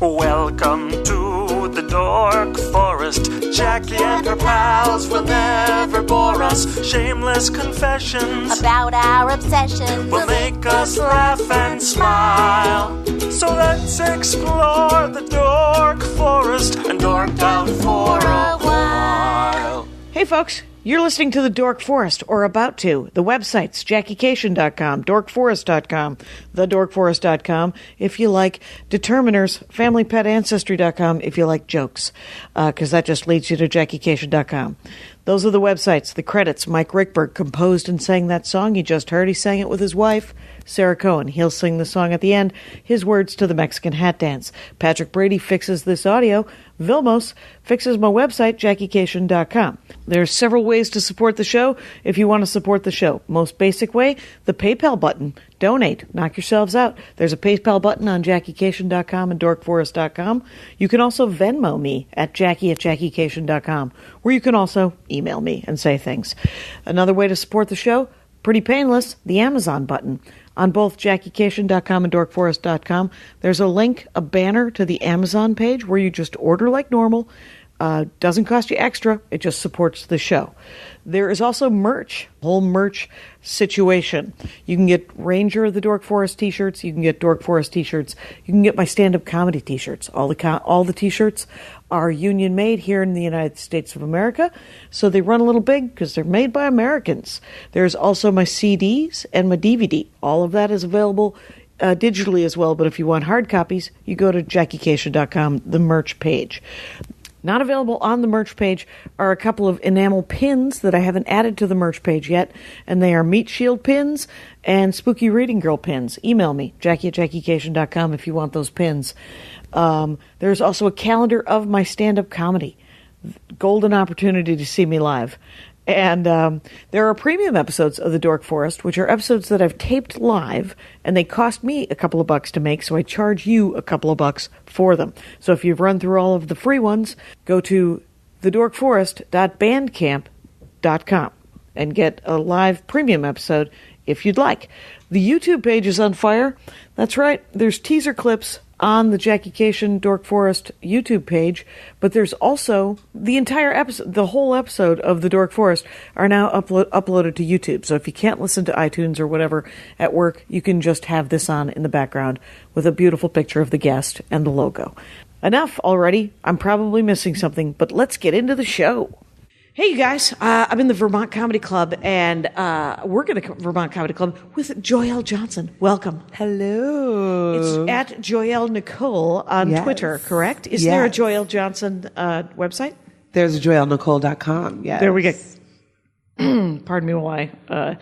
Welcome to the Dork Forest. Jackie and her pals will never bore us. Shameless confessions about our obsession will make us laugh and smile. So let's explore the Dork Forest and dork out for a while. Hey folks, you're listening to the Dork Forest, or about to. The websites, JackieCation.com, DorkForest.com, TheDorkForest.com, if you like determiners, FamilyPetAncestry.com, if you like jokes, because that just leads you to JackieCation.com. Those are the websites. The credits, Mike Rickberg composed and sang that song you just heard. He sang it with his wife, Sarah Cohen. He'll sing the song at the end, his words to the Mexican hat dance. Patrick Brady fixes this audio. Vilmos fixes my website, JackieCation.com. There's several ways to support the show if you want to support the show. Most basic way, the PayPal button. Donate. Knock yourselves out. There's a PayPal button on JackieCation.com and DorkForest.com. You can also Venmo me at Jackie@JackieCation.com, where you can also email me and say things. Another way to support the show, pretty painless, the Amazon button. On both JackieCation.com and DorkForest.com, there's a link, a banner to the Amazon page where you just order like normal. Doesn't cost you extra. It just supports the show. There is also merch, whole merch situation. You can get Ranger of the Dork Forest t-shirts. You can get Dork Forest t-shirts. You can get my stand-up comedy t-shirts. All the t-shirts are union made here in the United States of America, so they run a little big because they're made by Americans. There's also my CDs and my DVD. All of that is available digitally as well, but if you want hard copies, you go to JackieCation.com, the merch page. Not available on the merch page are a couple of enamel pins that I haven't added to the merch page yet, and they are Meat Shield pins and Spooky Reading Girl pins. Email me, Jackie@JackieCation.com, if you want those pins. There's also a calendar of my stand-up comedy. Golden opportunity to see me live. And there are premium episodes of The Dork Forest, which are episodes that I've taped live, and they cost me a couple of bucks to make, so I charge you a couple of bucks for them. So if you've run through all of the free ones, go to thedorkforest.bandcamp.com and get a live premium episode if you'd like. The YouTube page is on fire. That's right. There's teaser clips on the Jackie Cation Dork Forest YouTube page, but there's also the entire episode, the whole episode of the Dork Forest are now uploaded to YouTube. So if you can't listen to iTunes or whatever at work, you can just have this on in the background with a beautiful picture of the guest and the logo. Enough already. I'm probably missing something, but let's get into the show. Hey, you guys, I'm in the Vermont Comedy Club, and we're going to Vermont Comedy Club with Joyelle Johnson. Welcome. Hello. It's at Joyelle Nicole on Twitter, correct? Is there a Joyelle Johnson website? There's a JoyelleNicole.com, yes. There we go. Pardon me while I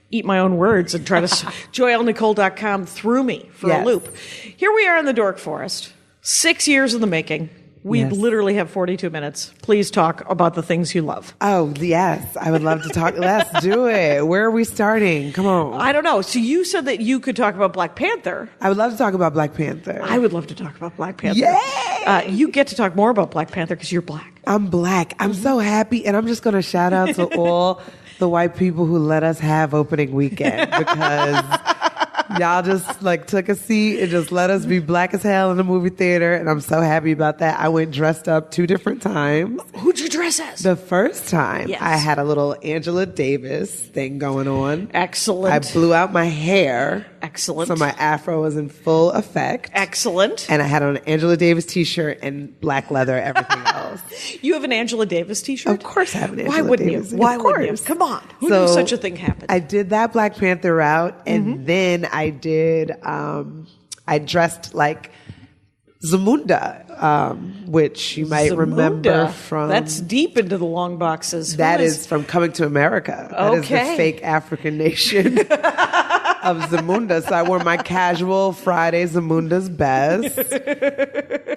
eat my own words and try to... JoyelleNicole.com threw me for a loop. Here we are in the Dork Forest, 6 years in the making. We literally have 42 minutes. Please talk about the things you love. Oh, yes. I would love to talk. Let's do it. Where are we starting? Come on. I don't know. So you said that you could talk about Black Panther. I would love to talk about Black Panther. I would love to talk about Black Panther. Yay! You get to talk more about Black Panther because you're black. I'm black. I'm so happy. And I'm just going to shout out to all the white people who let us have opening weekend because... y'all just took a seat and just let us be black as hell in the movie theater, and I'm so happy about that. I went dressed up 2 different times. Who'd you dress as? The first time, I had a little Angela Davis thing going on. Excellent. I blew out my hair. Excellent. So my afro was in full effect. Excellent. And I had on an Angela Davis t-shirt and black leather, everything else. You have an Angela Davis t-shirt? Of course I have an Angela Why wouldn't Davis. you? Why wouldn't you? Come on. Who knew such a thing happened? I did that Black Panther route, and then I did, I dressed like Zamunda, which you might remember from... That's deep into the long boxes. That is from Coming to America. That is the fake African nation of Zamunda. So I wore my casual Friday Zamunda's best.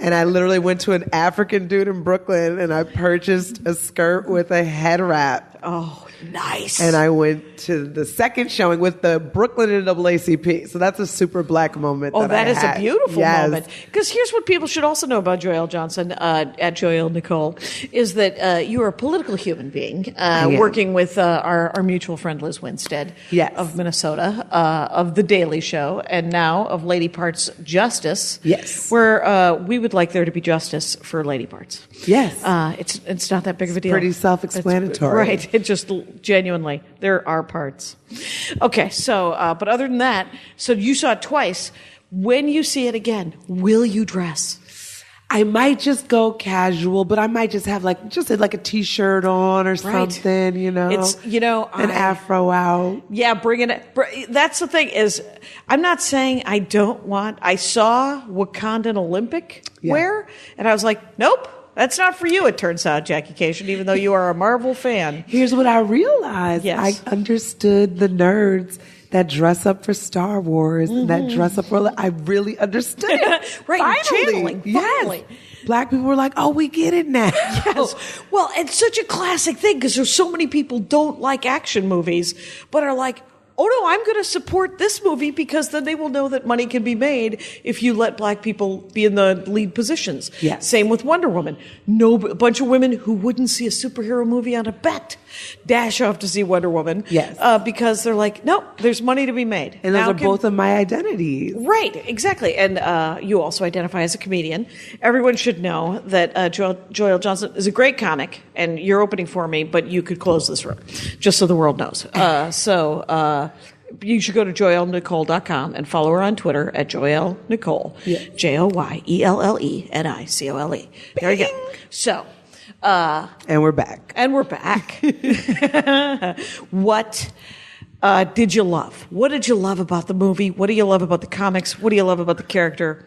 And I literally went to an African dude in Brooklyn and I purchased a skirt with a head wrap. Oh, Nice. And I went to the second showing with the Brooklyn NAACP. So that's a super black moment. Oh, that is a beautiful moment. Because here's what people should also know about Joyelle Johnson, at Joyelle Nicole, is that you are a political human being working with our mutual friend Liz Winstead of Minnesota, of The Daily Show, and now of Lady Parts Justice. Yes. Where we would like there to be justice for Lady Parts. Yes. It's not that big of a deal. Pretty self-explanatory. Right. It just genuinely, there are parts. Okay, so, but other than that, so you saw it twice. When you see it again, will you dress? I might just go casual, but I might just have like a t-shirt on or something, you know. It's, an afro out. Yeah, bring it. That's the thing is, I'm not saying I saw Wakandan Olympic wear, and I was like, nope. That's not for you, it turns out, Jackie Cation, even though you are a Marvel fan. Here's what I realized. Yes. I understood the nerds that dress up for Star Wars and that dress up for... I really understood it. Right, Finally. Finally. Yes. Black people were like, oh, we get it now. Yes. Well, it's such a classic thing because there's so many people don't like action movies, but are like, oh no, I'm going to support this movie because then they will know that money can be made if you let black people be in the lead positions. Yes. Same with Wonder Woman. A bunch of women who wouldn't see a superhero movie on a bet dash off to see Wonder Woman. Yes. Because they're like, no, there's money to be made. And those are both of my identities. Right, exactly. And you also identify as a comedian. Everyone should know that Joyelle Johnson is a great comic, and you're opening for me, but you could close this room, just so the world knows. You should go to JoyelleNicole.com and follow her on Twitter at Joyelle Nicole. Yeah. JoyelleNicole. There you go. So. And we're back. What did you love? What did you love about the movie? What do you love about the comics? What do you love about the character?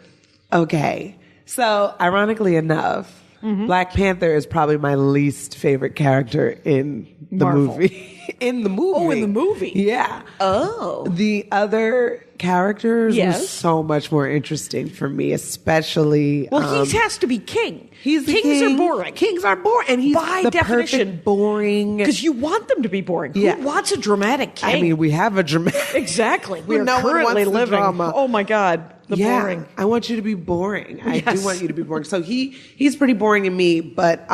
Okay. So, ironically enough, Black Panther is probably my least favorite character in the movie. In the movie. Oh, in the movie. Yeah. Oh. The other characters were so much more interesting for me, especially... Well, he has to be king. Kings are boring. Kings are boring. And he's by the definition perfect boring... Because you want them to be boring. Yeah. Who wants a dramatic king? I mean, we have a dramatic... Exactly. We are no currently one wants living... drama. Oh, my God. Boring. I want you to be boring. I do want you to be boring. So he's pretty boring to me, but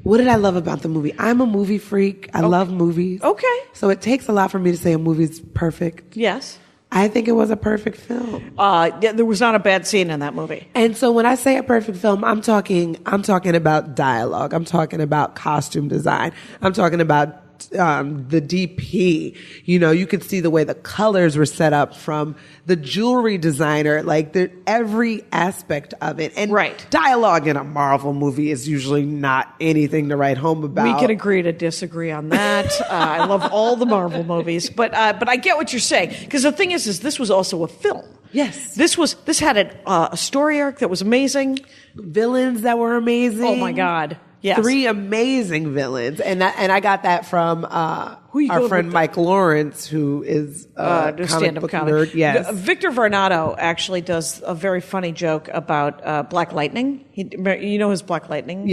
what did I love about the movie? I'm a movie freak. I love movies. Okay. So it takes a lot for me to say a movie's perfect. Yes. I think it was a perfect film. There was not a bad scene in that movie. And so when I say a perfect film, I'm talking about dialogue. I'm talking about costume design. I'm talking about the DP. You could see the way the colors were set up from the jewelry designer, like every aspect of it. And dialogue in a Marvel movie is usually not anything to write home about. We can agree to disagree on that. I love all the Marvel movies, but I get what you're saying. Because the thing is this was also a film. Yes. This had a story arc that was amazing. Villains that were amazing. Oh my God. Yes. 3 amazing villains. And I got that from our friend Mike Lawrence, who is a stand-up comic nerd. Yes. Victor Varnado actually does a very funny joke about Black Lightning. You know his Black Lightning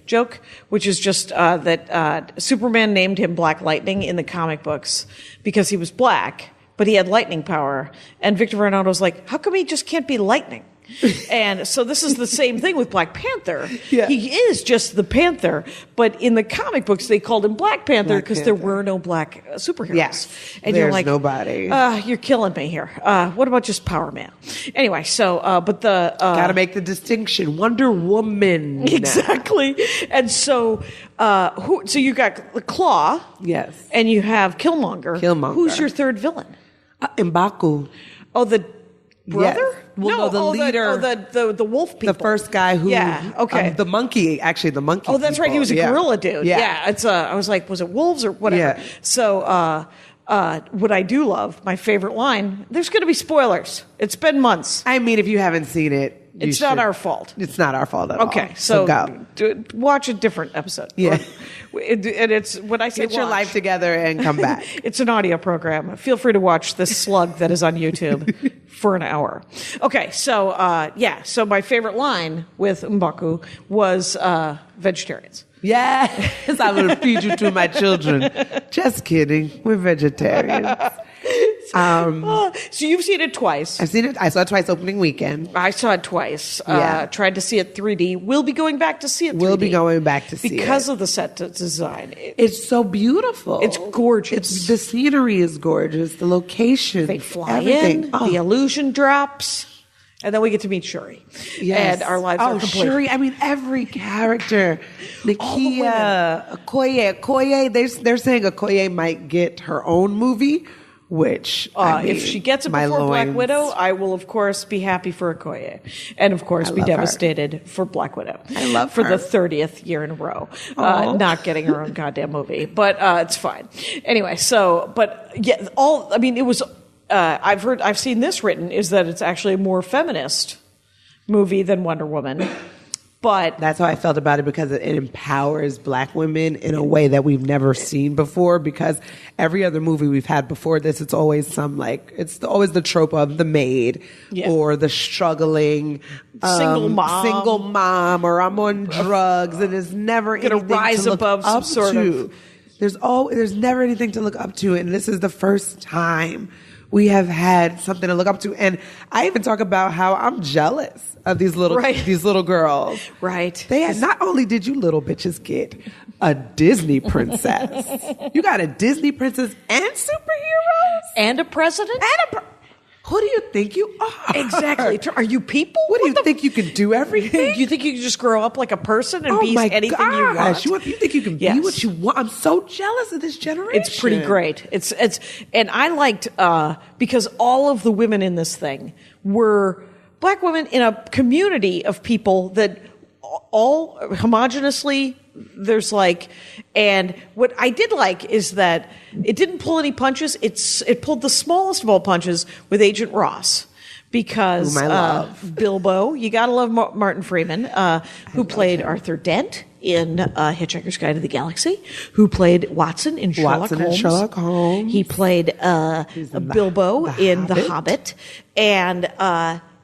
joke, which is just that Superman named him Black Lightning in the comic books because he was black, but he had lightning power. And Victor Varnado's like, how come he just can't be lightning? And so this is the same thing with Black Panther. Yeah. He is just the Panther, but in the comic books they called him Black Panther because there were no black superheroes. Yes, and there's you're like, nobody. You're killing me here. What about just Power Man? Anyway, so but the gotta make the distinction. Wonder Woman, exactly. And so so you got the Claw, yes, and you have Killmonger. Who's your third villain? M'Baku. Oh, the brother? Yes. Well, no, the leader. The wolf people. The first guy who... Yeah, okay. The monkey, actually, the monkey Oh, that's people. right. He was a gorilla dude. Yeah. It's I was like, was it wolves or whatever? Yeah. So, what I do love, my favorite line, there's going to be spoilers. It's been months. I mean, if you haven't seen it, it's not our fault. It's not our fault at all. Okay, so go. Watch a different episode. Yeah. And it's when I say get your life together and come back. It's an audio program. Feel free to watch this slug that is on YouTube for an hour. Okay, so so my favorite line with M'Baku was vegetarians. Yes, I will feed you to my children. Just kidding. We're vegetarians. So you've seen it twice. I've seen it. I saw it twice opening weekend. I saw it twice. Yeah. Tried to see it 3D. We'll be going back to see it 3D. We'll be going back to see it. Because of the set design. It's so beautiful. It's gorgeous. The scenery is gorgeous. The location. They fly everything. in. The illusion drops. And then we get to meet Shuri. Yes. And our lives are complete. Shuri. I mean, every character. Nakia, Okoye. They're saying Okoye might get her own movie, which, if she gets it before Black Widow, I will, of course, be happy for Okoye. And, of course, be devastated for Black Widow. I love her. For the 30th year in a row. Not getting her own goddamn movie. But it's fine. Anyway, it was... I've seen this written is that it's actually a more feminist movie than Wonder Woman, but that's how I felt about it because it empowers Black women in a way that we've never seen before. Because every other movie we've had before this, it's always always the trope of the maid or the struggling single mom, or I'm on drugs, and there's never gonna anything rise to look above up some sort to. of. There's never anything to look up to, and this is the first time we have had something to look up to. And I even talk about how I'm jealous of these little girls. Right. Not only did you little bitches get a Disney princess, you got a Disney princess and superheroes and a president who do you think you are? Exactly. Are you people? What do you think you can do everything? You think you can just grow up like a person and be anything you want? You think you can be what you want? I'm so jealous of this generation. It's pretty great. It's and I liked because all of the women in this thing were Black women in a community of people that all homogeneously and what I did like is that it didn't pull any punches. It pulled the smallest of all punches with Agent Ross. Because Bilbo, you gotta love Martin Freeman, who played Arthur Dent in Hitchhiker's Guide to the Galaxy, who played Watson in Sherlock Holmes. He played Bilbo in The Hobbit, and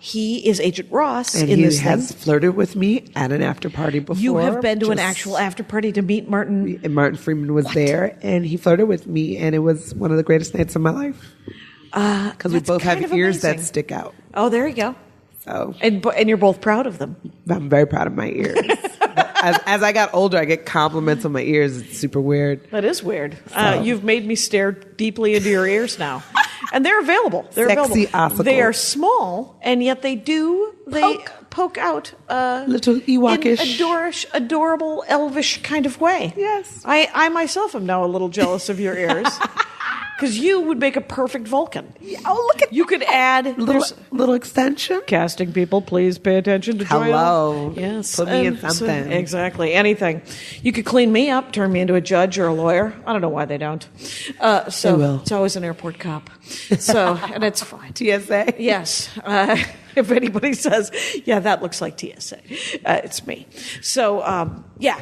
he is Agent Ross and in this thing. He has flirted with me at an after party before. You have been to an actual after party to meet Martin? And Martin Freeman was there, and he flirted with me, and it was one of the greatest nights of my life. Because we both have ears that stick out. Oh, there you go. So and you're both proud of them. I'm very proud of my ears. as I got older, I get compliments on my ears. It's super weird. That is weird. You've made me stare deeply into your ears now. And they're available. They're Sexy available. They are small, and yet they poke out little Ewokish, in adorable, elvish kind of way. Yes. I myself am now a little jealous of your ears. Because you would make a perfect Vulcan. Oh, look at you could add little extension. Casting people, please pay attention to Joyelle. Hello. Yes. Put me in something. Exactly. Anything. You could clean me up, turn me into a judge or a lawyer. I don't know why they don't. They will. It's always an airport cop. And it's fine. TSA? Yes. If anybody says, yeah, that looks like TSA, it's me. So,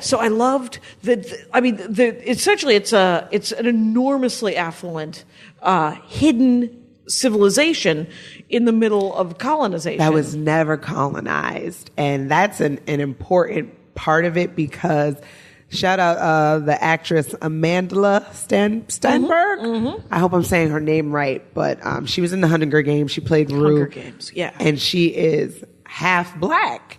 so I loved essentially it's an enormously affluent, hidden civilization in the middle of colonization. That was never colonized. And that's an important part of it because shout out the actress Amandla Stenberg. Mm-hmm. I hope I'm saying her name right, but she was in the Hunger Games. She played Rue. Hunger Games, yeah. And she is half Black.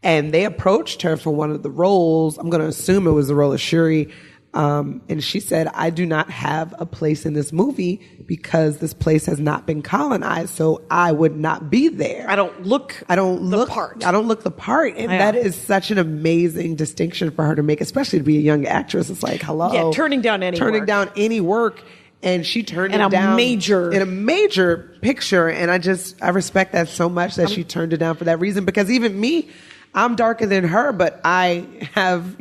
And they approached her for one of the roles. I'm going to assume it was the role of Shuri. And she said, I do not have a place in this movie because this place has not been colonized, so I would not be there. I don't look the part. And that is such an amazing distinction for her to make, especially to be a young actress. It's like, hello. Yeah, turning down any work. And she turned it down in a major picture. And I respect that so much that she turned it down for that reason. Because even me, I'm darker than her, but I have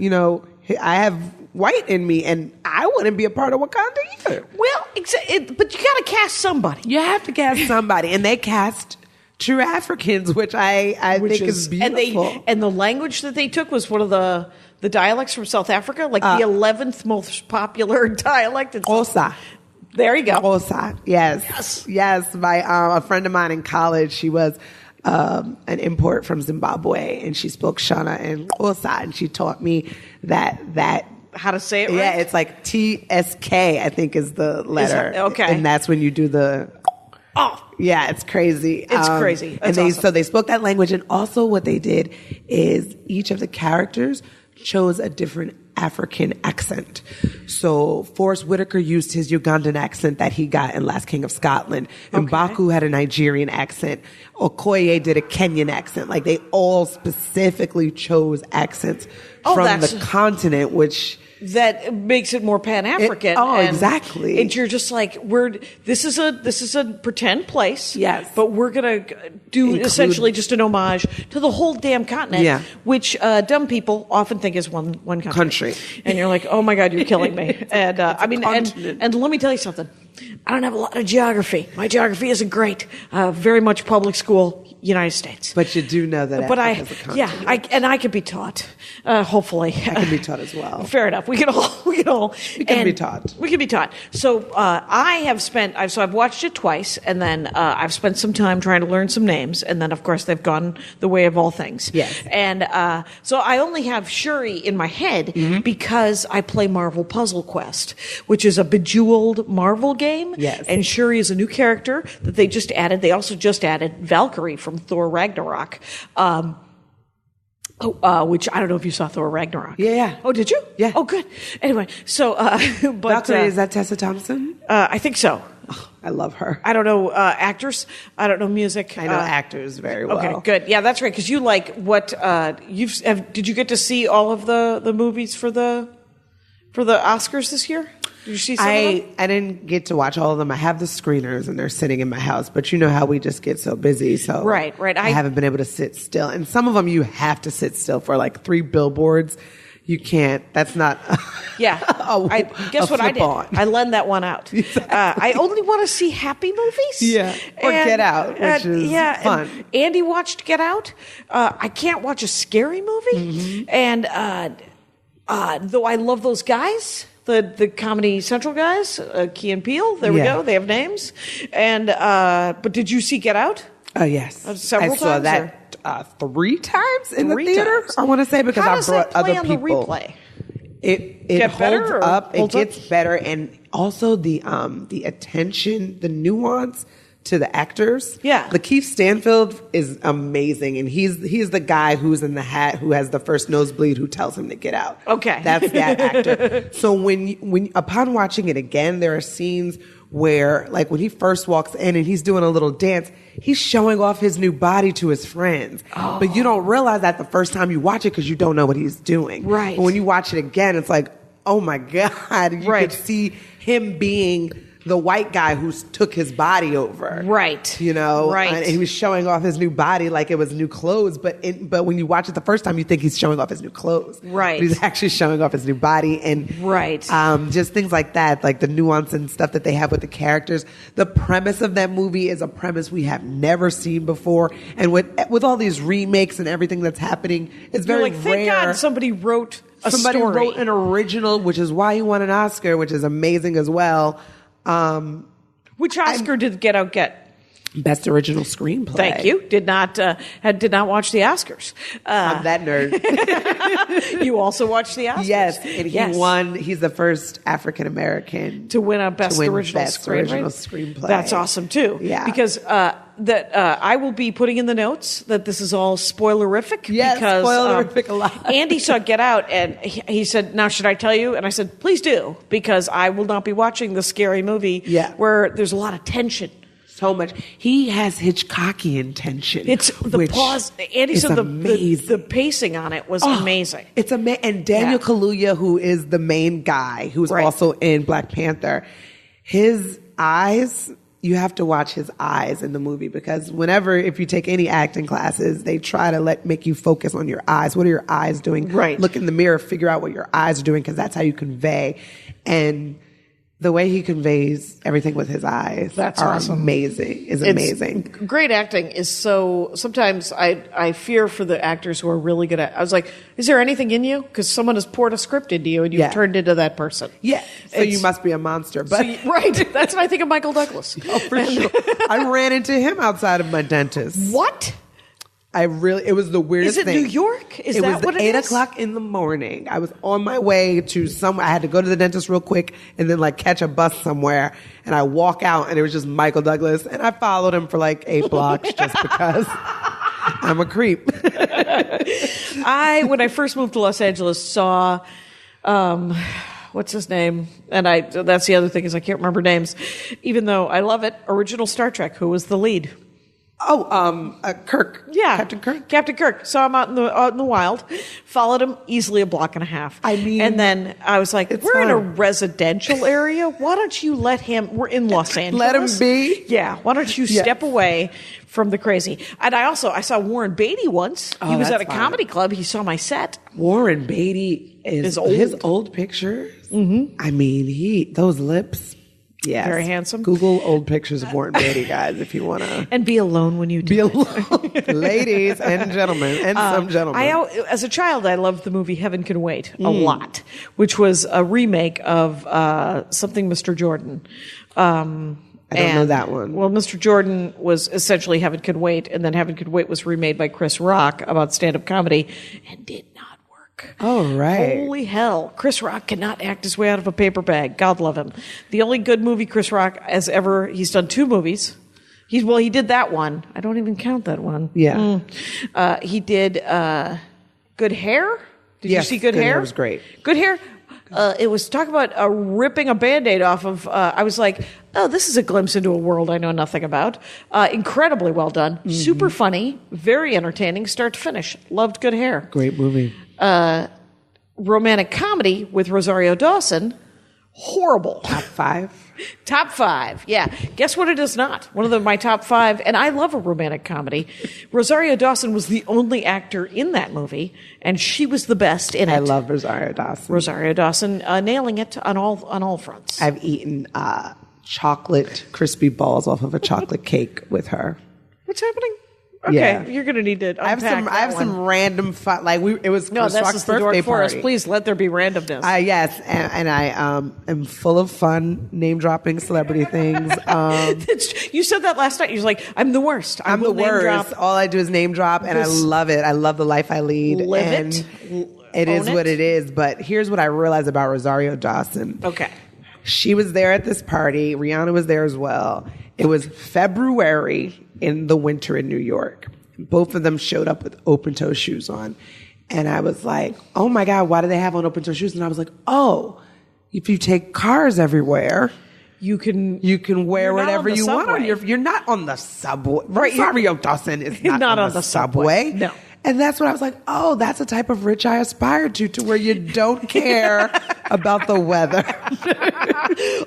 white in me, and I wouldn't be a part of Wakanda either. Well, but you got to cast somebody. You have to cast somebody, and they cast true Africans, which I think is beautiful. And the language that they took was one of the dialects from South Africa, like the 11th most popular dialect. Xhosa. There you go. Xhosa. Yes. My a friend of mine in college, she was an import from Zimbabwe, and she spoke Shona and Xhosa, and she taught me that how to say it right? Yeah, it's like TSK, I think is the letter. Okay. And that's when you do the... Oh. Yeah, it's crazy. It's crazy. That's awesome. So they spoke that language. And also what they did is each of the characters chose a different African accent. So Forrest Whitaker used his Ugandan accent that he got in Last King of Scotland. And Mbaku had a Nigerian accent. Okoye did a Kenyan accent. Like, they all specifically chose accents from the continent, which... that makes it more Pan-African. Exactly. And you're just like, this is a pretend place. Yes. But we're going to do essentially just an homage to the whole damn continent, which dumb people often think is one country. And you're like, oh my God, you're killing me. And and let me tell you something. I don't have a lot of geography. My geography isn't great. Very much public school, United States. But you do know that Africa is a continent. I can be taught. Hopefully, I can be taught as well. Fair enough. We can be taught. We can be taught. So I've watched it twice, and then I've spent some time trying to learn some names, and then of course they've gone the way of all things. Yes. And so I only have Shuri in my head because I play Marvel Puzzle Quest, which is a Bejeweled Marvel game. Yes. And Shuri is a new character that they just added. They also just added Valkyrie from Thor Ragnarok. Which I don't know if you saw Thor Ragnarok. Yeah. Oh, did you? Yeah. Oh, good. Anyway, so Valkyrie, is that Tessa Thompson? I think so. Oh, I love her. I don't know actors. I don't know music. I know actors very well. Okay, good. Yeah, that's right. Because you like what did you get to see all of the movies for the Oscars this year? Did you see some of them? I didn't get to watch all of them. I have the screeners and they're sitting in my house, but you know how we just get so busy. So right. I haven't been able to sit still. And some of them you have to sit still for like 3 billboards. You can't. That's not. Yeah. Guess what I did? I lend that one out. I only want to see happy movies. Yeah. Or Get Out, which is fun. And Andy watched Get Out. I can't watch a scary movie. And though I love those guys. The Comedy Central guys, Key and Peele. There we go. They have names. And but did you see Get Out? Oh yes, several times. I saw that 3 times in the theater. I want to say because I brought other people. On the replay? It holds up. It gets better, and also the attention, the nuance to the actors. Yeah. Lakeith Stanfield is amazing, and he's the guy who's in the hat who has the first nosebleed who tells him to get out. Okay. That's that actor. So when upon watching it again, there are scenes where, like, when he first walks in and he's doing a little dance, he's showing off his new body to his friends. Oh. But you don't realize that the first time you watch it because you don't know what he's doing. Right. But when you watch it again, it's like, oh my God, you could see him being the white guy who took his body over. Right. You know? Right. And he was showing off his new body like it was new clothes. But when you watch it the first time, you think he's showing off his new clothes. Right. But he's actually showing off his new body. And just things like that, like the nuance and stuff that they have with the characters. The premise of that movie is a premise we have never seen before. And with all these remakes and everything that's happening, it's very rare. Thank God somebody wrote a story. Somebody wrote an original, which is why he won an Oscar, which is amazing as well. Which Oscar did Get Out get? Best original screenplay. Thank you. Did not watch the Oscars. I'm that nerd. You also watched the Oscars. Yes, and he won. He's the first African American to win a Best Original Screenplay. That's awesome too. Yeah, because I will be putting in the notes that this is all spoilerific. Yes, because, spoilerific a lot. Andy saw Get Out, and he said, "Now, should I tell you?" And I said, "Please do," because I will not be watching the scary movie where there's a lot of tension. So much. He has Hitchcockian tension. It's the pause. Andy said the pacing on it was amazing. It's amazing. And Daniel Kaluuya, who is the main guy, who's also in Black Panther, his eyes, you have to watch his eyes in the movie because if you take any acting classes, they try to make you focus on your eyes. What are your eyes doing? Right. Look in the mirror, figure out what your eyes are doing because that's how you convey. And the way he conveys everything with his eyes amazing. Amazing. Great acting is so. Sometimes I fear for the actors who are really good at. I was like, is there anything in you? Because someone has poured a script into you and you've turned into that person. Yeah. So you must be a monster. But right. That's what I think of Michael Douglas. Oh, for sure. I ran into him outside of my dentist. What? It was the weirdest Is it thing. New York? Is it that was what it 8 is? o'clock in the morning. I was on my way to somewhere. I had to go to the dentist real quick and then like catch a bus somewhere. And I walk out and it was just Michael Douglas. And I followed him for like 8 blocks just because I'm a creep. When I first moved to Los Angeles, saw, what's his name? And that's the other thing is I can't remember names, even though I love it. Original Star Trek, who was the lead? Kirk. Yeah. Captain Kirk. Saw him out in the wild, followed him easily a block and a half. I mean, and then I was like, we're in a residential area. Why don't you let him, we're in Los Angeles. Let him be. Yeah. Why don't you step away from the crazy? And I saw Warren Beatty once. He was at a comedy club. He saw my set. Warren Beatty is old. His old pictures. Mm-hmm. I mean, those lips. Yes. Very handsome. Google old pictures of Warren Beatty, guys, if you want to. And be alone when you do. Be alone. Ladies and gentlemen, and some gentlemen. As a child, I loved the movie Heaven Can Wait a lot, which was a remake of Something Mr. Jordan. I don't know that one. Well, Mr. Jordan was essentially Heaven Can Wait, and then Heaven Can Wait was remade by Chris Rock about stand-up comedy, and did not work. Oh, right. Holy hell. Chris Rock cannot act his way out of a paper bag. God love him. The only good movie Chris Rock has ever, he's done 2 movies. He did that one. I don't even count that one. Yeah. He did Good Hair. Did you see Good Hair? Good Hair was great. Good Hair. It was talk about ripping a Band-Aid off of, I was like, oh, this is a glimpse into a world I know nothing about. Incredibly well done. Mm-hmm. Super funny. Very entertaining, start to finish. Loved Good Hair. Great movie. Romantic comedy with Rosario Dawson. Horrible. Top 5? Top 5, yeah. Guess what it is not? One of my top 5, and I love a romantic comedy. Rosario Dawson was the only actor in that movie, and she was the best in it. I love Rosario Dawson. Rosario Dawson nailing it on all fronts. I've eaten chocolate crispy balls off of a chocolate cake with her. What's happening? Okay, Yeah. You're going to need to unpack I have some random fun. Like it was No, Chris that's Rock's just the birthday Dork Forest. party. Please let there be randomness. Yes, and I am full of fun name dropping celebrity things. You said that last night. You're like, I'm the worst. I'm the worst. All I do is name drop, and I love it. I love the life I lead. Live and it. It is Own what it. it is. But here's what I realized about Rosario Dawson. Okay. She was there at this party. Rihanna was there as well. It was February in the winter in New York. Both of them showed up with open-toe shoes on. And I was like, oh my God, why do they have on open-toe shoes? And I was like, oh, if you take cars everywhere, you can wear whatever you want on you're not on the subway. Right. Rosario Dawson is not on the subway. No. And that's when I was like, oh, that's the type of rich I aspire to where you don't care about the weather.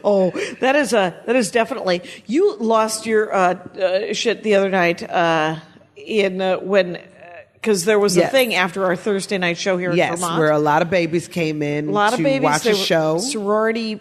Oh, that is definitely. You lost your shit the other night because there was a thing after our Thursday night show here in Vermont. Where a lot of babies came in to watch a show. Sorority.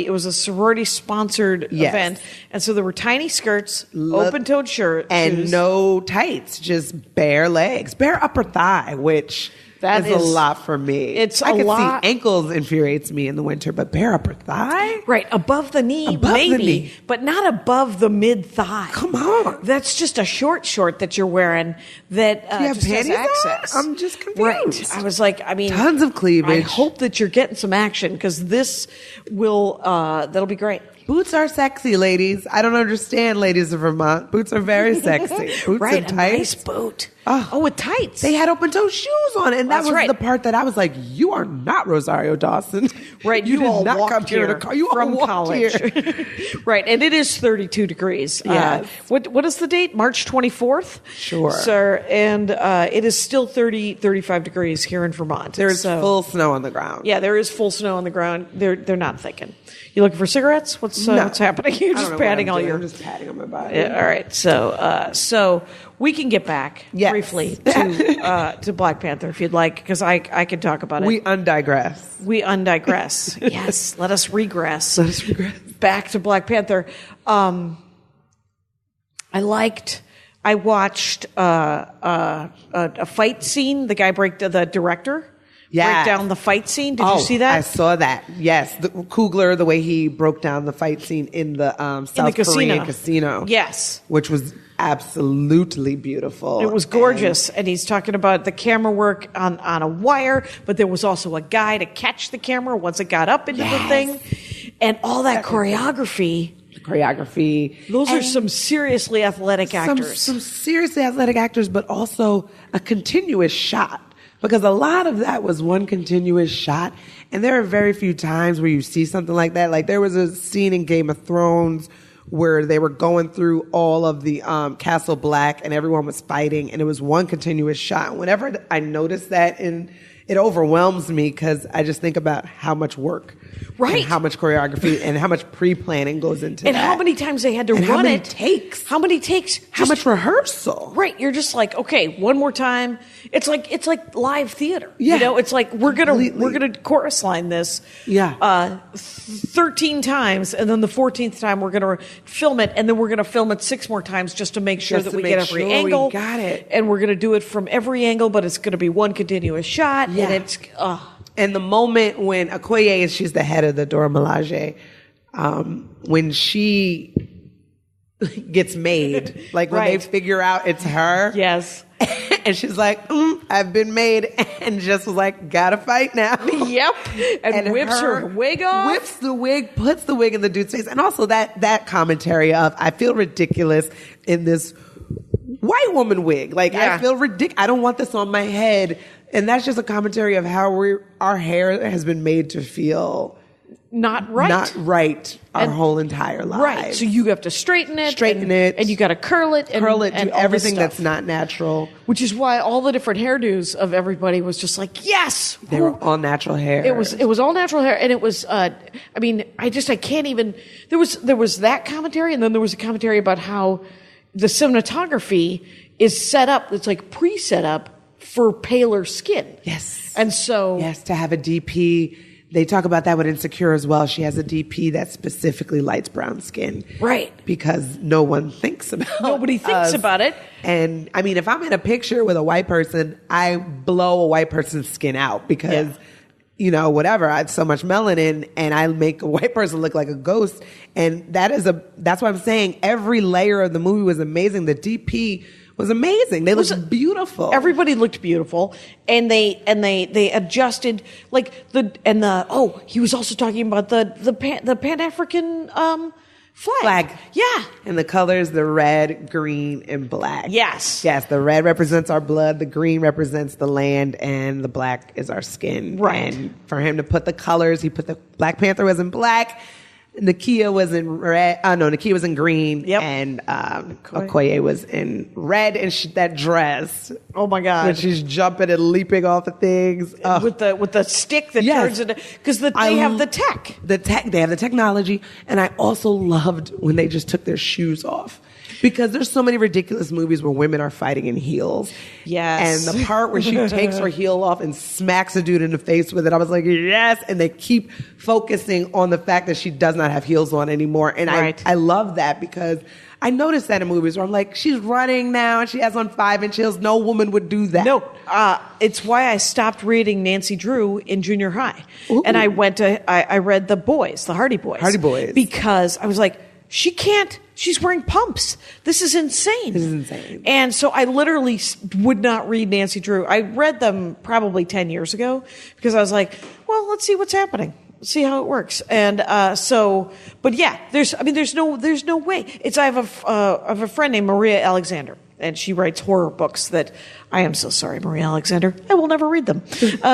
It was a sorority-sponsored event. And so there were tiny skirts, open-toed shirts. And shoes. no tights, just bare legs, bare upper thigh, which is a lot for me. I can see ankles infuriates me in the winter, but bare upper thigh? Right, above the knee, maybe, but not above the mid-thigh. Come on. That's just a short that you're wearing that Do you have just has panties access. on? I'm just confused. Right. I was like, tons of cleavage. I hope that you're getting some action because this will, that'll be great. Boots are sexy, ladies. I don't understand, ladies of Vermont. Boots are very sexy. Boots Right, and a tights. nice boot. Oh, with tights. They had open-toe shoes on, and that That's was the part that I was like, you are not Rosario Dawson. Right, you all did not walked come here to call. You all from walked college. here. Right, and it is 32 degrees. Yes. What is the date? March 24th? Sure. Sir, and it is still 35 degrees here in Vermont. There's full snow on the ground. Yeah, there is full snow on the ground. They're not thinking. You looking for cigarettes? What's happening? You're just patting all your. I'm just patting on my body. Yeah, all right, so we can get back briefly to Black Panther if you'd like, because I can talk about it. We undigress. Yes, let us regress. Back to Black Panther. I watched a fight scene. The guy the director. Break down the fight scene. Did you see that? I saw that. Yes, Coogler, the way he broke down the fight scene in the South Korean casino. Yes, which was absolutely beautiful. It was gorgeous. And he's talking about the camera work on a wire, but there was also a guy to catch the camera once it got up into the thing. And all that choreography. Those are some seriously athletic actors. Some seriously athletic actors, but also a continuous shot. Because a lot of that was one continuous shot. And there are very few times where you see something like that. Like there was a scene in Game of Thrones where they were going through all of the Castle Black and everyone was fighting and it was one continuous shot. Whenever I notice that, and it overwhelms me because I just think about how much work, and how much choreography and how much pre-planning goes into and that. how many times they had to run how many it. Takes. How many takes? How much rehearsal? Right. You're just like, okay, one more time. It's like live theater. Yeah. You know, it's like we're gonna chorus line this 13 times, and then the 14th time we're gonna film it, and then we're gonna film it 6 more times just to make sure that we get every angle. We got it. And we're gonna do it from every angle, but it's gonna be one continuous shot. Yeah. And it's And the moment when Okoye, she's the head of the Dora Milaje, when she gets made, like when they figure out it's her. Yes. And she's like, I've been made, and just was like, gotta fight now. Yep. And whips her wig off. Whips the wig, puts the wig in the dude's face. And also that commentary of, I feel ridiculous in this white woman wig. Like, I feel ridiculous. I don't want this on my head. And that's just a commentary of how our hair has been made to feel not right our whole entire lives. Right. So you have to straighten it. And you got to curl it. And do everything that's not natural. Which is why all the different hairdos of everybody was just like, yes! They were all natural hair. It was all natural hair. And it was, I can't even, there was that commentary, and then there was a commentary about how the cinematography is set up, it's like pre-set up for paler skin. Yes. And so... Yes, to have a DP. They talk about that with Insecure as well. She has a DP that specifically lights brown skin. Right. Because no one thinks about it. Nobody thinks about it. And, I mean, if I'm in a picture with a white person, I blow a white person's skin out because... Yeah. You know, whatever. I have so much melanin, and I make a white person look like a ghost. And that's what I'm saying. Every layer of the movie was amazing. The DP was amazing. They looked beautiful. Everybody looked beautiful, and they adjusted he was also talking about the Pan-African flag. Yeah. And the colors, the red, green, and black. Yes. Yes, the red represents our blood, the green represents the land, and the black is our skin. Right. And for him to put the colors, he put the Black Panther was in black, Nakia was in red. Nakia was in green. Yep. And Okoye was in red, and that dress. Oh my God! When she's jumping and leaping off of things with the stick that turns into, because they have the tech. They have the technology, and I also loved when they just took their shoes off. Because there's so many ridiculous movies where women are fighting in heels. Yes. And the part where she takes her heel off and smacks a dude in the face with it, I was like, yes. And they keep focusing on the fact that she does not have heels on anymore. And I love that, because I noticed that in movies where I'm like, she's running now and she has on 5-inch heels. No woman would do that. No. It's why I stopped reading Nancy Drew in junior high. Ooh. And I read the Hardy Boys. Because I was like, she can't. She's wearing pumps. This is insane. And so I literally would not read Nancy Drew. I read them probably 10 years ago because I was like, well, let's see what's happening. Let's see how it works. And but yeah, there's no way. I have a friend named Maria Alexander, and she writes horror books that I am so sorry, Maria Alexander. I will never read them,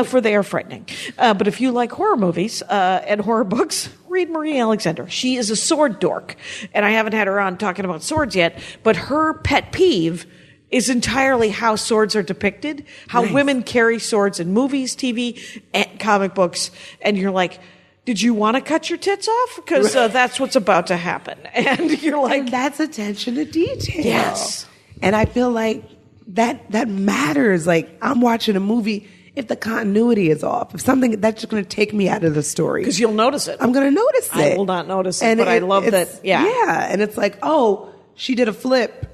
for they are frightening. But if you like horror movies and horror books, read Maria Alexander. She is a sword dork, and I haven't had her on talking about swords yet, but her pet peeve is entirely how swords are depicted, how women carry swords in movies, TV, and comic books, and you're like, did you want to cut your tits off? Because that's what's about to happen. And you're like... And that's attention to detail. Yes. And I feel like that matters. Like, I'm watching a movie, if the continuity is off, if something that's just going to take me out of the story. Because you'll notice it. I'm going to notice it. I will not notice it, but I love that. Yeah. Yeah. And it's like, oh, she did a flip,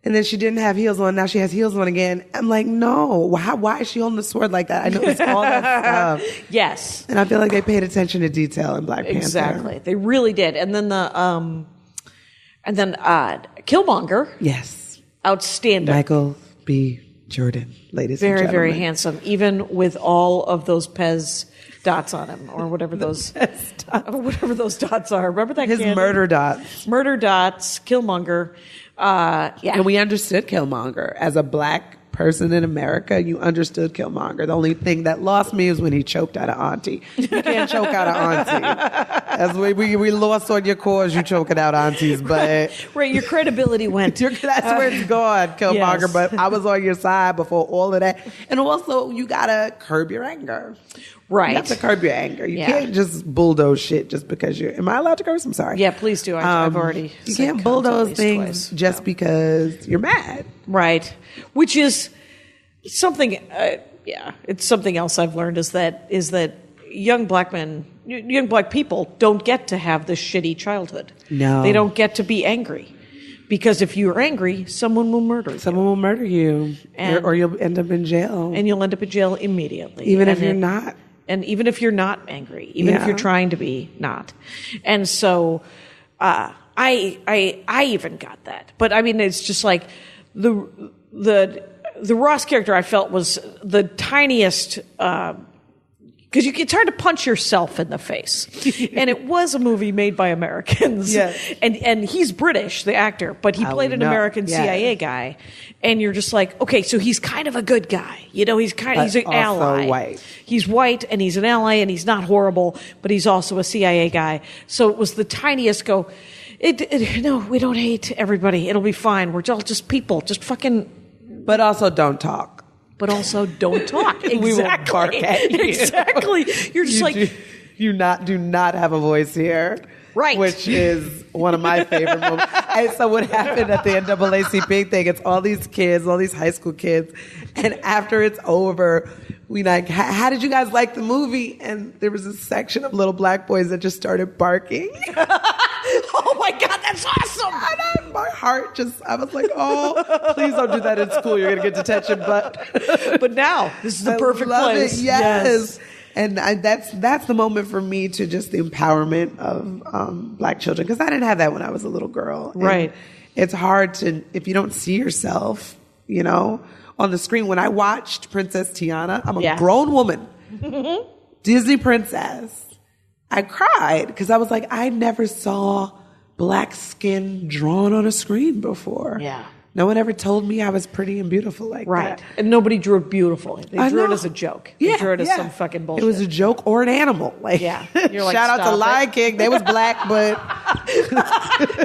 and then she didn't have heels on. Now she has heels on again. I'm like, no. Why is she holding the sword like that? I noticed all that stuff. Yes. And I feel like they paid attention to detail in Black Panther. Exactly. They really did. And then Killmonger. Yes. outstanding. Michael B. Jordan, ladies and Very, gentlemen. very handsome, even with all of those Pez dots on him, or whatever those dots are. Remember that His candy? murder dots. Murder dots, Killmonger. Yeah. And we understood Killmonger. As a black person in America, you understood Killmonger. The only thing that lost me is when he choked out an auntie. You can't choke out an auntie. As we lost on your cause, you choking out aunties, but Right, your credibility went. that's where it's gone, Killmonger. Yes. But I was on your side before all of that. And also, you gotta curb your anger. Right. You have to curb your anger. You Yeah. can't just bulldoze shit just because you're. Am I allowed to curse? I'm sorry. Yeah, please do. I've already You said can't cunt at bulldoze least things twice. just because you're mad. Right. Which is something, it's something else I've learned is that young black people don't get to have this shitty childhood. No. They don't get to be angry. Because if you're angry, someone will murder you. Someone will murder you, And- or you'll end up in jail. And you'll end up in jail immediately. Even if And you're not. And even if you're not angry, even if Yeah. you're trying to be not. And so I even got that. But I mean, it's just like the Ross character I felt was the tiniest, because it's hard to punch yourself in the face. And it was a movie made by Americans. Yes. And he's British, the actor, but he played an know. American Yes. CIA guy. And you're just like, okay, so he's kind of a good guy. You know, he's an also ally. white. He's white and he's an ally and he's not horrible, but he's also a CIA guy. So it was the tiniest go, no, we don't hate everybody. It'll be fine. We're all just people. Just fucking... But also, don't talk. But also don't talk. Exactly. We will bark at you. Exactly. You're just like... You do not have a voice here. Right. Which is one of my favorite moments. And so what happened at the NAACP thing, it's all these kids, all these high school kids. And after it's over, we like, how did you guys like the movie? And there was a section of little black boys that just started barking. Oh my God, that's awesome. And my heart I was like, oh, please don't do that in school. You're going to get detention. But now, this is the perfect love place. It. Yes. And that's the moment for me to just the empowerment of black children. Because I didn't have that when I was a little girl. And right. It's hard to, if you don't see yourself, on the screen. When I watched Princess Tiana, I'm a grown woman, Disney princess. I cried because I was like, I never saw black skin drawn on a screen before. Yeah. No one ever told me I was pretty and beautiful like Right. that. And nobody drew it beautiful. They I drew it know. as a joke. They drew it as some fucking bullshit. It was a joke or an animal. Like, Yeah. You're like, shout out to stop Lion it. King. They was black, but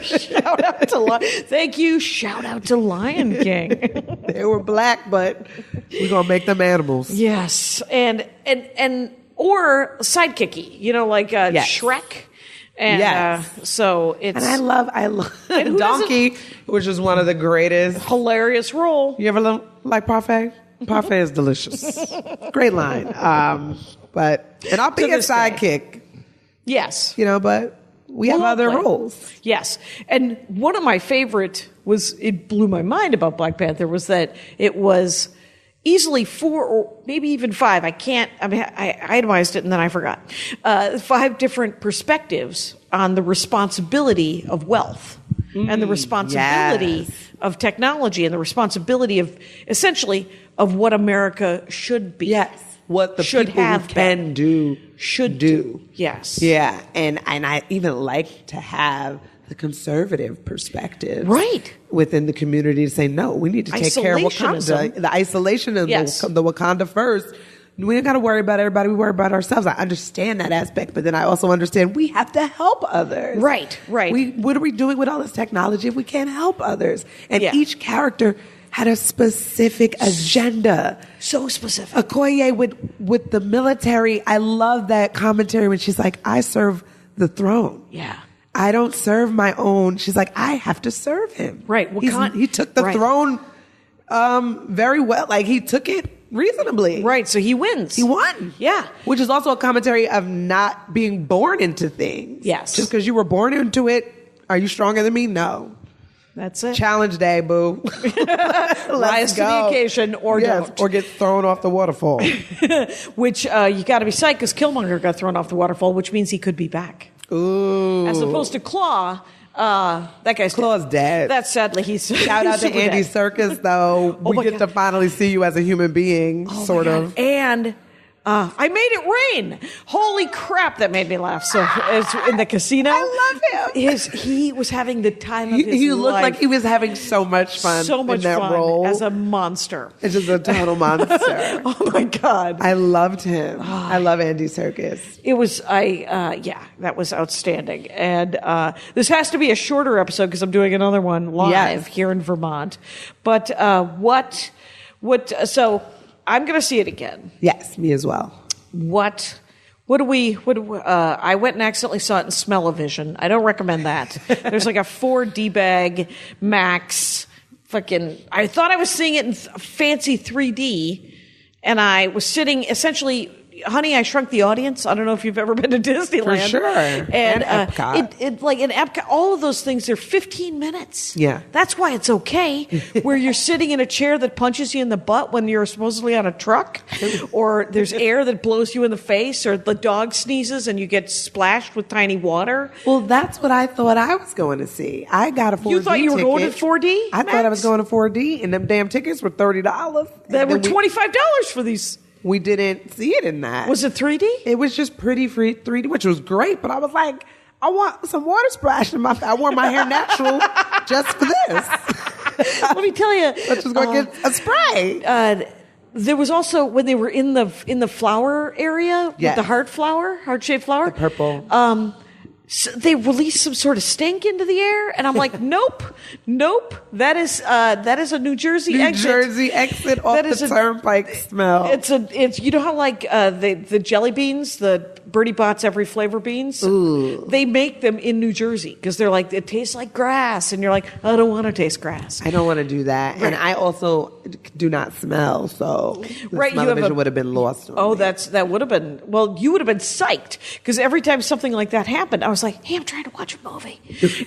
Shout out to Thank you. Shout out to Lion King. they were black, but we're gonna make them animals. Yes. And or sidekicky, like Yes. Shrek. And Yes. so it's And I love who Donkey, which is one of the greatest. hilarious role. You ever like parfait? Parfait is delicious. Great line. And I'll be To a this day. sidekick, Yes. but we have We'll all other play. roles. Yes. And one of my favorite it blew my mind about Black Panther was that it was easily 4 or maybe even 5. I itemized it and then I forgot. 5 different perspectives on the responsibility of wealth and the responsibility of technology and the responsibility of essentially of what America should be. Yes. What the should people have who can do should do. Yes. Yeah. And I even like to have the conservative perspective. Right. Within the community to say, no, we need to take care of Isolationism. Wakanda. The isolation of Yes. the Wakanda first. We don't got to worry about everybody. We worry about ourselves. I understand that aspect, but then I also understand we have to help others. Right, right. What are we doing with all this technology if we can't help others? And Yeah. each character had a specific agenda. So specific. Okoye with the military, I love that commentary when she's like, I serve the throne. Yeah. I don't serve my own. She's like, I have to serve him. Right. He took the Right. throne very well. Like, he took it reasonably. Right. So he wins. He won. Yeah. Which is also a commentary of not being born into things. Yes. Just because you were born into it, are you stronger than me? No. That's it. Challenge day, boo. Rise to the occasion or don't. Or get thrown off the waterfall. Which you got to be psyched because Killmonger got thrown off the waterfall, which means he could be back. Ooh. As opposed to Claw, That guy's Claw's dead. That's sadly he's Shout out to super Andy dead. Serkis, though. Oh We my get God. to finally see you as a human being, Oh sort my of. God. And I made it rain. Holy crap, that made me laugh. So it's in the casino. I love him. He was having the time of his He looked life. like he was having so much fun so much in that fun role. as a monster. It's just a total monster. Oh my God. I loved him. I love Andy Serkis. It was, that was outstanding. And this has to be a shorter episode because I'm doing another one live Yes. here in Vermont. But so I'm going to see it again. Yes, me as well. I went and accidentally saw it in Smell-O-Vision. I don't recommend that. There's like a 4D bag max fucking, I thought I was seeing it in fancy 3D, and I was sitting essentially, Honey, I Shrunk the Audience. I don't know if you've ever been to Disneyland. For sure. And Epcot. it like in Epcot, all of those things, they're 15 minutes. Yeah. That's why it's okay. Where you're sitting in a chair that punches you in the butt when you're supposedly on a truck, or there's air that blows you in the face, or the dog sneezes and you get splashed with tiny water. Well, that's what I thought I was going to see. I got a 4D You thought you were going to ticket. 4D? I thought I was going to 4D, and them damn tickets were $30. That were And then $25 for these. we didn't see it in that. Was it 3D? It was just pretty free 3D, which was great. But I was like, I want some water splashed in my face. I want my hair natural just for this. Let me tell you. Let's just go get a spray. There was also when they were in the flower area with Yes. the heart-shaped flower, The purple. So they released some sort of stink into the air, and I'm like, nope. That is a New Jersey New exit. Jersey exit off That is the a- turnpike smell. It's you know how like the jelly beans, the Bertie Bott's every flavor beans, they make them in New Jersey because they're like it tastes like grass, and you're like, I don't want to taste grass. I don't want to do that. And I also do not smell, so the Right, you have smell-o-vision a- would have been lost on Oh, me. that would have been, well, you would have been psyched because every time something like that happened, I was like, hey, I'm trying to watch a movie.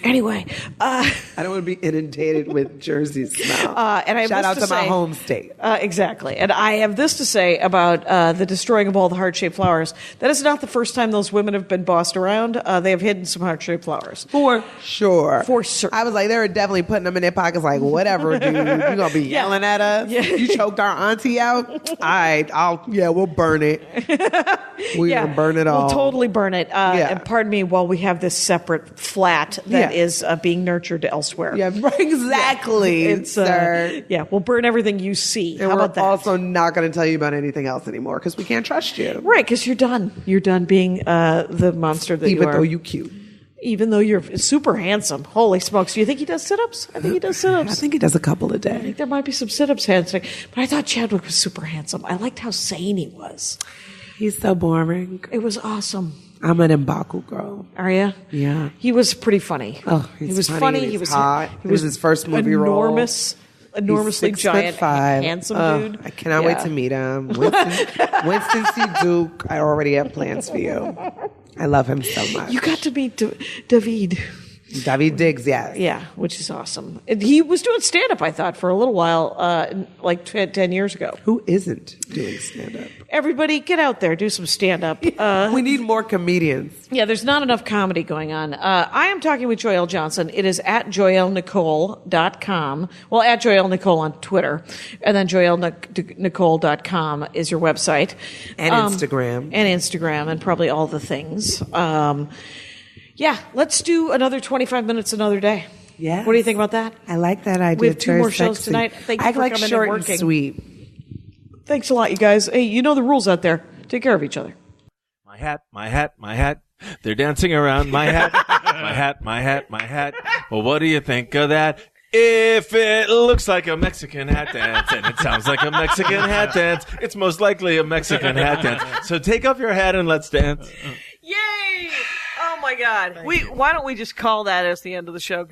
Anyway, I don't want to be inundated with Jersey smell. and I have Shout this out to to my say- home state. exactly. And I have this to say about the destroying of all the heart-shaped flowers. That is not the first time those women have been bossed around. They have hidden some heart-shaped flowers. For sure. For certain. I was like, they were definitely putting them in their pockets like, whatever, dude. You're going to be yelling at us? Yeah. You choked our auntie out? All right, we'll burn it. We're going to burn it all. We'll totally burn it. Yeah. And pardon me while we have this separate flat that is being nurtured elsewhere. Yeah, right, exactly, It's sir. we'll burn everything you see. And How we're about that? also not going to tell you about anything else anymore because we can't trust you. Right, because you're done. You're done being the monster that Even you are. though you cute. Even though you're super handsome. Holy smokes. Do you think he does sit-ups? I think he does sit-ups. I think he does a couple a I day. think there might be some sit-ups handsome. But I thought Chadwick was super handsome. I liked how sane he was. He's so boring. It was awesome. I'm an M'Baku girl. Are you? Yeah. He was pretty funny. Oh, he he's was funny, funny. he's He was hot. It was his first movie role. Enormously He's giant, 6'5". handsome dude. I cannot wait to meet him. Winston C. Duke, I already have plans for you. I love him so much. You got to meet David. David Diggs, yes. Yeah, which is awesome. And he was doing stand-up, I thought, for a little while, like 10 years ago. Who isn't doing stand-up? Everybody, get out there, do some stand-up. We need more comedians. Yeah, there's not enough comedy going on. I am talking with Joyelle Johnson. It is at JoyelleNicole.com. Well, at Joyelle Nicole on Twitter. And then JoyelleNicole.com is your website. And Instagram. And Instagram, and probably all the things. Yeah, let's do another 25 minutes another day. Yes. What do you think about that? I like that idea. We have It's two very more shows sexy. tonight. Thank you I for like coming and short working. sweet. Thanks a lot, you guys. Hey, you know the rules out there. Take care of each other. My hat, my hat, my hat. They're dancing around my hat. My hat, my hat, my hat. Well, what do you think of that? If it looks like a Mexican hat dance and it sounds like a Mexican hat dance, it's most likely a Mexican hat dance. So take off your hat and let's dance. Yay! Oh my God. Why don't we just call that as the end of the show?